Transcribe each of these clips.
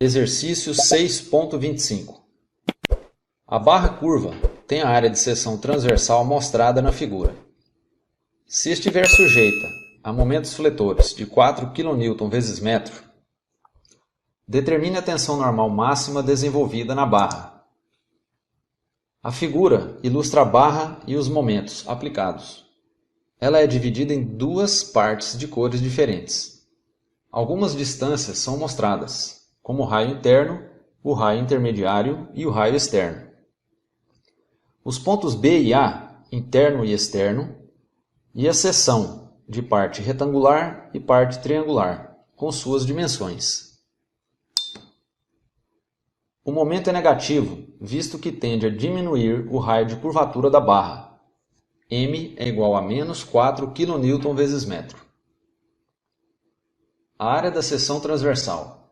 Exercício 6.25. A barra curva tem a área de seção transversal mostrada na figura. Se estiver sujeita a momentos fletores de 4 kN vezes metro, determine a tensão normal máxima desenvolvida na barra. A figura ilustra a barra e os momentos aplicados. Ela é dividida em duas partes de cores diferentes. Algumas distâncias são mostradas, como o raio interno, o raio intermediário e o raio externo. Os pontos B e A, interno e externo, e a seção de parte retangular e parte triangular, com suas dimensões. O momento é negativo, visto que tende a diminuir o raio de curvatura da barra. M é igual a menos 4 kN vezes metro. A área da seção transversal.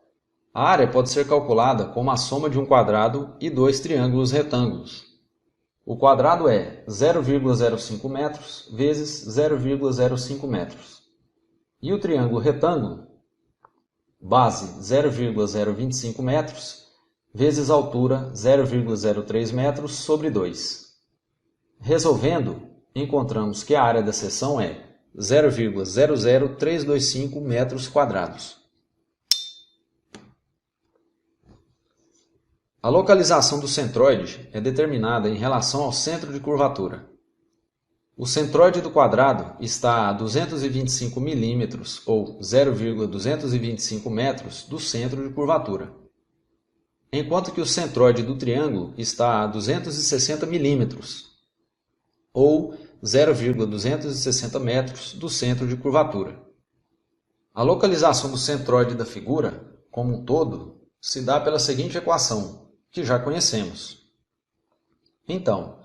A área pode ser calculada como a soma de um quadrado e dois triângulos retângulos. O quadrado é 0,05 metros vezes 0,05 metros. E o triângulo retângulo, base 0,025 metros vezes altura 0,03 metros sobre 2. Resolvendo, encontramos que a área da seção é 0,00325 metros quadrados. A localização do centroide é determinada em relação ao centro de curvatura. O centroide do quadrado está a 225 mm ou 0,225 metros do centro de curvatura, enquanto que o centroide do triângulo está a 260 mm ou 0,260 metros do centro de curvatura. A localização do centroide da figura, como um todo, se dá pela seguinte equação, que já conhecemos. Então,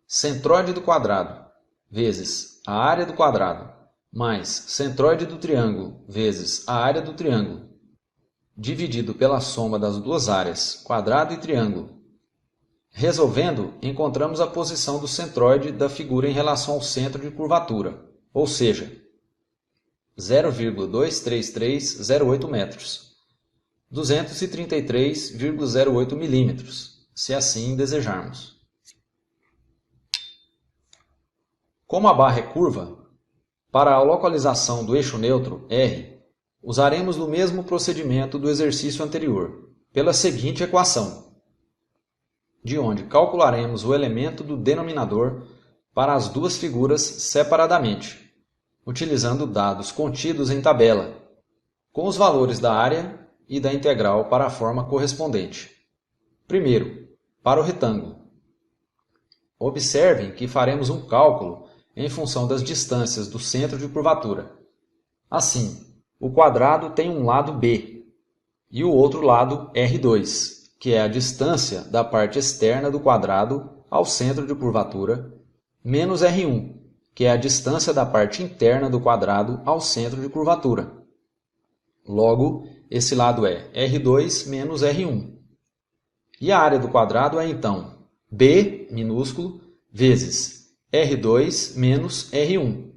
centroide do quadrado vezes a área do quadrado mais centroide do triângulo vezes a área do triângulo, dividido pela soma das duas áreas, quadrado e triângulo. Resolvendo, encontramos a posição do centroide da figura em relação ao centro de curvatura, ou seja, 0,23308 metros. 233,08 milímetros, se assim desejarmos. Como a barra é curva, para a localização do eixo neutro, R, usaremos o mesmo procedimento do exercício anterior, pela seguinte equação, de onde calcularemos o elemento do denominador para as duas figuras separadamente, utilizando dados contidos em tabela, com os valores da área e da integral para a forma correspondente. Primeiro, para o retângulo. Observem que faremos um cálculo em função das distâncias do centro de curvatura. Assim, o quadrado tem um lado B e o outro lado R2, que é a distância da parte externa do quadrado ao centro de curvatura, menos R1, que é a distância da parte interna do quadrado ao centro de curvatura. Logo, esse lado é R2 menos R1. E a área do quadrado é, então, B, minúsculo, vezes R2 menos R1.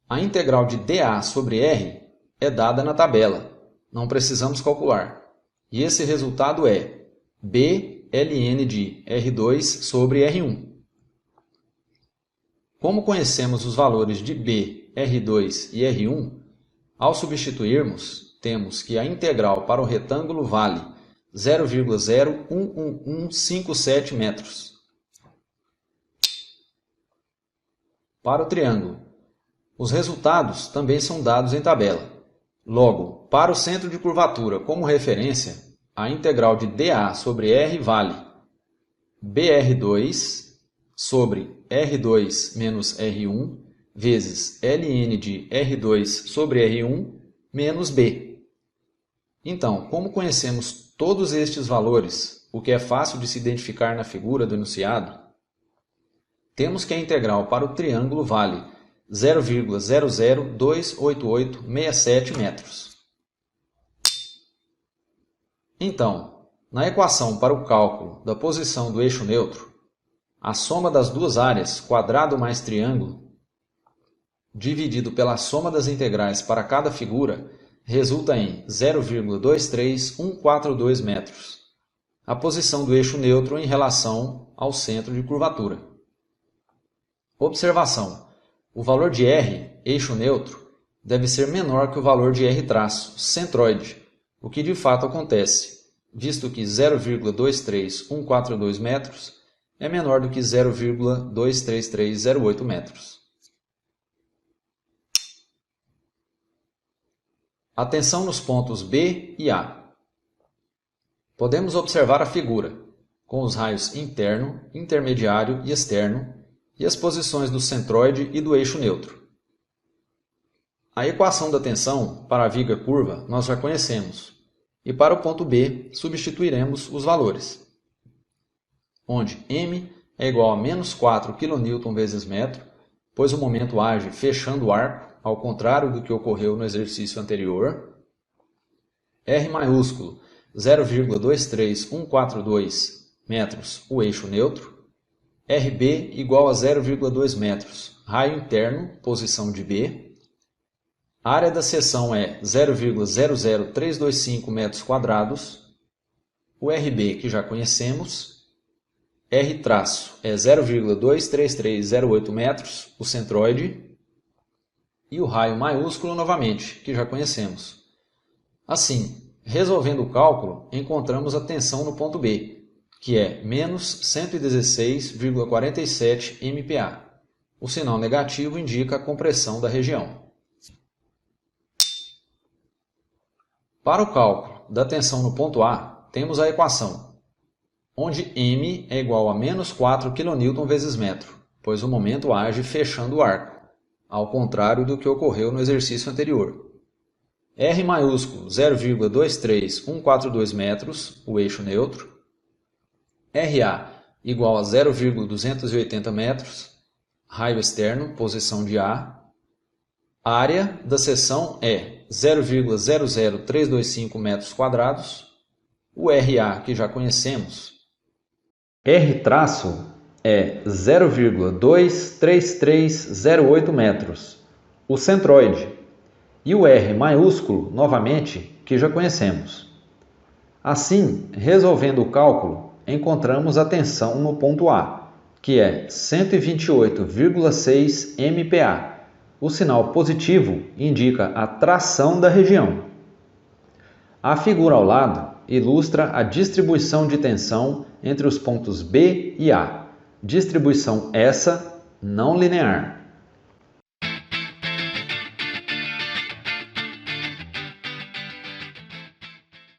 A integral de dA sobre R é dada na tabela, não precisamos calcular. E esse resultado é B ln de R2 sobre R1. Como conhecemos os valores de B, R2 e R1, ao substituirmos, temos que a integral para o retângulo vale 0,01157 metros. Para o triângulo, os resultados também são dados em tabela. Logo, para o centro de curvatura como referência, a integral de dA sobre R vale BR2 sobre R2 menos R1 vezes ln de R2 sobre R1 menos B. Então, como conhecemos todos estes valores, o que é fácil de se identificar na figura do enunciado, temos que a integral para o triângulo vale 0,0028867 metros. Então, na equação para o cálculo da posição do eixo neutro, a soma das duas áreas, quadrado mais triângulo, dividido pela soma das integrais para cada figura, resulta em 0,23142 metros, a posição do eixo neutro em relação ao centro de curvatura. Observação: o valor de R, eixo neutro, deve ser menor que o valor de R', centroide, o que de fato acontece, visto que 0,23142 metros é menor do que 0,23308 metros. Atenção nos pontos B e A. Podemos observar a figura, com os raios interno, intermediário e externo, e as posições do centroide e do eixo neutro. A equação da tensão para a viga curva nós já conhecemos, e para o ponto B substituiremos os valores, onde M é igual a menos 4 kN vezes metro, pois o momento age fechando o arco, ao contrário do que ocorreu no exercício anterior. R maiúsculo, 0,23142 metros, o eixo neutro. RB igual a 0,2 metros, raio interno, posição de B. A área da seção é 0,00325 metros quadrados. O RB, que já conhecemos. R' é 0,23308 metros, o centroide. E o raio maiúsculo novamente, que já conhecemos. Assim, resolvendo o cálculo, encontramos a tensão no ponto B, que é menos 116,47 MPa. O sinal negativo indica a compressão da região. Para o cálculo da tensão no ponto A, temos a equação, onde M é igual a menos 4 kN vezes metro, pois o momento age fechando o arco, ao contrário do que ocorreu no exercício anterior. R maiúsculo, 0,23142 metros, o eixo neutro. RA igual a 0,280 metros, raio externo, posição de A. A área da seção é 0,00325 metros quadrados. O RA, que já conhecemos. R' é 0,23308 metros, o centroide. E o R maiúsculo, novamente, que já conhecemos. Assim, resolvendo o cálculo, encontramos a tensão no ponto A, que é 128,6 MPa. O sinal positivo indica a tração da região. A figura ao lado ilustra a distribuição de tensão entre os pontos B e A. Distribuição essa não linear.